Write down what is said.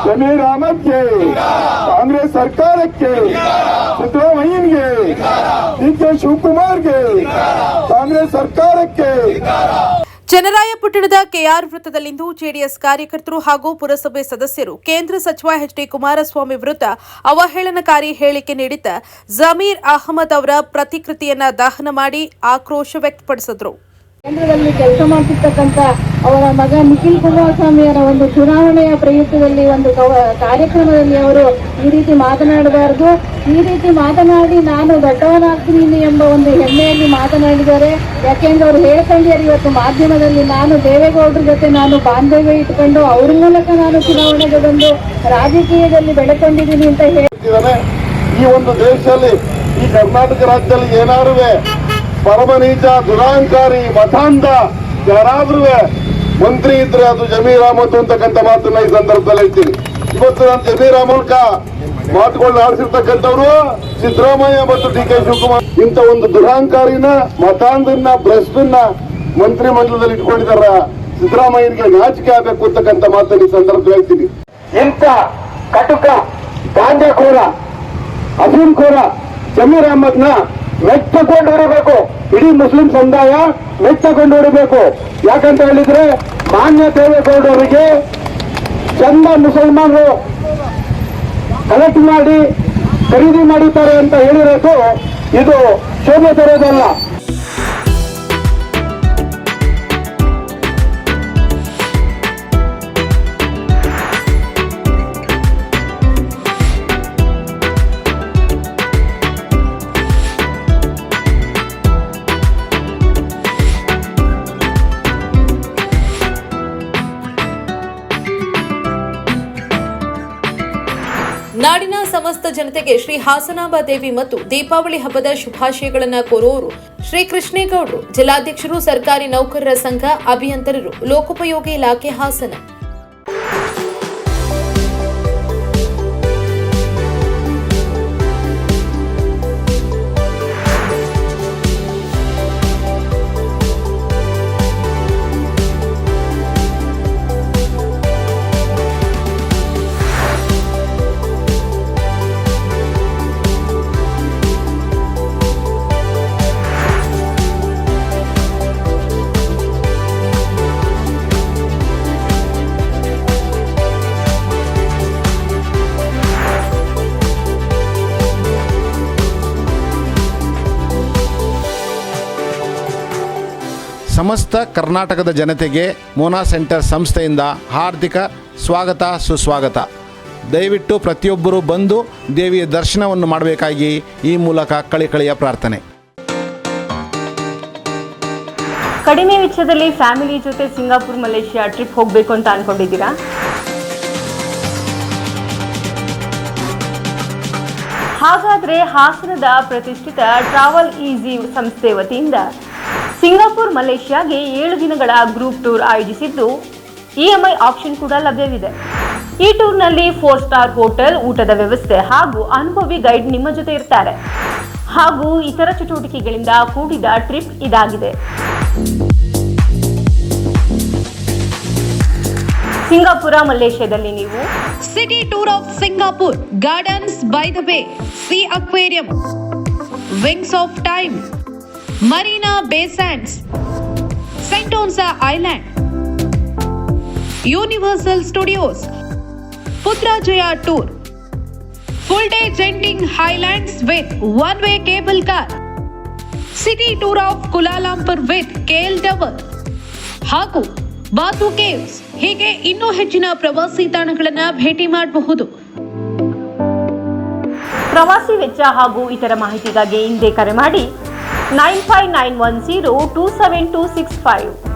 ಜಮೀರ್ ಅಹಮದ್ಗೆ, ಕಾಂಗ್ರೆಸ್ ಸರ್ಕಾರಕ್ಕೆ, ಸಿದ್ದರಾಮಯ್ಯನ್ಗೆ, ಡಿ.ಕೆ. ಶಿವಕುಮಾರ್ಗೆ, ಕಾಂಗ್ರೆಸ್ ಸರ್ಕಾರಕ್ಕೆ. ಚನ್ನರಾಯಪಟ್ಟಣದ K R ವೃತ್ತದಲ್ಲಿಂದು JDS ಕಾರ್ಯಕರ್ತರು ಹಾಗೂ ಪುರಸಭೆ ಸದಸ್ಯರು ಕೇಂದ್ರ ಸಚಿವ ಎಚ್.ಡಿ. ಕುಮಾರಸ್ವಾಮಿ ವಿರುದ್ಧ ಅವಹೇಳನಕಾರಿ ಹೇಳಿಕೆ ನೀಡಿದ್ದ ಜಮೀರ್ ಅಹಮದ್ ಅವರ ಪ್ರತಿಕೃತಿಯನ್ನ ದಹನ ಮಾಡಿ ಆಕ್ರೋಶ ವ್ಯಕ್ತಪಡಿಸಿದರು. ಕೇಂದ್ರದಲ್ಲಿ ಕೆಲಸ ಮಾಡ್ತಿರ್ತಕ್ಕಂಥ ಅವರ ಮಗ ನಿಖಿಲ್ ಕುಮಾರಸ್ವಾಮಿಯವರ ಒಂದು ಚುನಾವಣೆಯ ಪ್ರಯುಕ್ತದಲ್ಲಿ ಒಂದು ಕಾರ್ಯಕ್ರಮದಲ್ಲಿ ಅವರು ಈ ರೀತಿ ಮಾತನಾಡಬಾರದು, ಈ ರೀತಿ ಮಾತನಾಡಿ ನಾನು ದೊಡ್ಡವನಾಗ್ತೀನಿ ಎಂಬ ಒಂದು ಹೆಮ್ಮೆಯಲ್ಲಿ ಮಾತನಾಡಿದ್ದಾರೆ. ಯಾಕೆಂದ್ರೆ ಅವರು ಹೇಳ್ಕೊಂಡಿದ್ದಾರೆ ಇವತ್ತು ಮಾಧ್ಯಮದಲ್ಲಿ, ನಾನು ದೇವೇಗೌಡರ ಜೊತೆ ನಾನು ಬಾಂಧವ್ಯ ಇಟ್ಕೊಂಡು ಅವ್ರ ಮೂಲಕ ನಾನು ಚುನಾವಣೆಗೆ ಬಂದು ರಾಜಕೀಯದಲ್ಲಿ ಬೆಳೆಕೊಂಡಿದ್ದೀನಿ ಅಂತ ಹೇಳ್ತಿದ್ದಾನೆ. ಈ ಒಂದು ದೇಶದಲ್ಲಿ, ಈ ಕರ್ನಾಟಕ ರಾಜ್ಯದಲ್ಲಿ ಏನಾರು ಪರಮ ನೀಚ ದುರಾಂಕಾರಿ ಮತಾಂಧ ಯಾರಾದ್ರೂ ಮಂತ್ರಿ ಇದ್ರೆ ಅದು ಜಮೀರ್ ಅಹಮದ್ ಅಂತಕ್ಕಂಥ ಮಾತನ್ನ ಈ ಸಂದರ್ಭದಲ್ಲಿ ಹೇಳ್ತೀನಿ. ಇವತ್ತು ನಾನು ಜಮೀರ್ ಅಹಮದ್ ಮಾತುಗಳನ್ನ ಆಡಿಸಿರ್ತಕ್ಕಂಥವ್ರು ಸಿದ್ದರಾಮಯ್ಯ ಮತ್ತು ಡಿ.ಕೆ. ಶಿವಕುಮಾರ್ ಇಂಥ ಒಂದು ದುರಾಂಕಾರಿನ ಮತಾಂಧನ ಭ್ರಷ್ಟನ್ನ ಮಂತ್ರಿ ಮಂಡಲದಲ್ಲಿ ಇಟ್ಕೊಂಡಿದಾರ. ಸಿದ್ದರಾಮಯ್ಯನಿಗೆ ನಾಚಿಕೆ ಆಗಬೇಕು ಅಂತಕ್ಕಂಥ ಮಾತನ್ನ ಈ ಸಂದರ್ಭದಲ್ಲಿ ಹೇಳ್ತೀನಿ. ಇಂಥ ಕಟುಕ ಗಾಂಜಾಖೋರ ಅಫೀಮ್ಖೋರ ಜಮೀರ್ ಅಹಮದ್ನ ಮೆಚ್ಚಕೊಂಡು ಹೊರಬೇಕು. ಇಡೀ ಮುಸ್ಲಿಂ ಸಮುದಾಯ ಮೆಚ್ಚಕೊಂಡು ಹೊರಬೇಕು. ಯಾಕಂತ ಹೇಳಿದ್ರೆ ಮಾನ್ಯ ದೇವೇಗೌಡರಿಗೆ ಚಂದ ಮುಸಲ್ಮಾನರು ಕಲೆಕ್ಟ್ ಮಾಡಿ ಖರೀದಿ ಮಾಡಿದ್ದಾರೆ ಅಂತ ಹೇಳಿರೋದು ಇದು ಶೋಭೆ ತರೋದಲ್ಲ. ನಾಡಿನ ಸಮಸ್ತ ಜನತೆಗೆ ಶ್ರೀ ಹಾಸನಾಂಬ ದೇವಿ ಮತ್ತು ದೀಪಾವಳಿ ಹಬ್ಬದ ಶುಭಾಶಯಗಳನ್ನು ಕೋರುವವರು ಶ್ರೀ ಕೃಷ್ಣೇಗೌಡರು, ಜಿಲ್ಲಾಧ್ಯಕ್ಷರು, ಸರ್ಕಾರಿ ನೌಕರರ ಸಂಘ, ಅಭಿಯಂತರರು, ಲೋಕೋಪಯೋಗಿ ಇಲಾಖೆ, ಹಾಸನ. ಸಮಸ್ತ ಕರ್ನಾಟಕದ ಜನತೆಗೆ ಮೋನಾ ಸೆಂಟರ್ ಸಂಸ್ಥೆಯಿಂದ ಹಾರ್ದಿಕ ಸ್ವಾಗತ, ಸುಸ್ವಾಗತ. ದಯವಿಟ್ಟು ಪ್ರತಿಯೊಬ್ಬರೂ ಬಂದು ದೇವಿಯ ದರ್ಶನವನ್ನು ಮಾಡಬೇಕಾಗಿ ಈ ಮೂಲಕ ಕಳಿಕಳಿಯ ಪ್ರಾರ್ಥನೆ. ಕಡಿಮೆ ವೆಚ್ಚದಲ್ಲಿ ಫ್ಯಾಮಿಲಿ ಜೊತೆ ಸಿಂಗಾಪುರ್, ಮಲೇಷಿಯಾ ಟ್ರಿಪ್ ಹೋಗಬೇಕು ಅಂತ ಅನ್ಕೊಂಡಿದ್ದೀರಾ? ಹಾಗಾದರೆ ಹಾಸನದ ಪ್ರತಿಷ್ಠಿತ ಟ್ರಾವೆಲ್ ಈಸಿ ಸಂಸ್ಥೆ ವತಿಯಿಂದ ಸಿಂಗಾಪುರ್, ಮಲೇಷಿಯಾಗೆ 7 ದಿನಗಳ ಗ್ರೂಪ್ ಟೂರ್ ಆಯೋಜಿಸಿದ್ದು ಇಎಂಐ ಆಪ್ಷನ್ ಕೂಡ ಲಭ್ಯವಿದೆ. ಈ ಟೂರ್ನಲ್ಲಿ 4 ಸ್ಟಾರ್ ಹೋಟೆಲ್, ಊಟದ ವ್ಯವಸ್ಥೆ ಹಾಗೂ ಅನುಭವಿ ಗೈಡ್ ನಿಮ್ಮ ಜೊತೆ ಇರ್ತಾರೆ. ಹಾಗೂ ಇತರ ಚಟುವಟಿಕೆಗಳಿಂದ ಕೂಡಿದ ಟ್ರಿಪ್ ಇದಾಗಿದೆ. ಸಿಂಗಾಪುರ, ಮಲೇಷಿಯಾದಲ್ಲಿ ನೀವು city tour of Singapore, Gardens by the Bay, Sea Aquarium, Wings of Time, Marina Bay Sands, Sentosa Island, Universal Studios, Putrajaya tour, full day Genting Highlands with one way cable car, city tour of Kuala Lumpur with KL tower ಹಾಗೂ Batu caves, ಹೀಗೆ ಇನ್ನೂ ಹೆಚ್ಚಿನ ಪ್ರವಾಸಿ ತಾಣಗಳನ್ನು ಭೇಟಿ ಮಾಡಬಹುದು. ಪ್ರವಾಸಿ ವೆಚ್ಚ ಹಾಗೂ ಇತರ ಮಾಹಿತಿಗಾಗಿ ಹಿಂದೆ ಕರೆ ಮಾಡಿ 9591027265.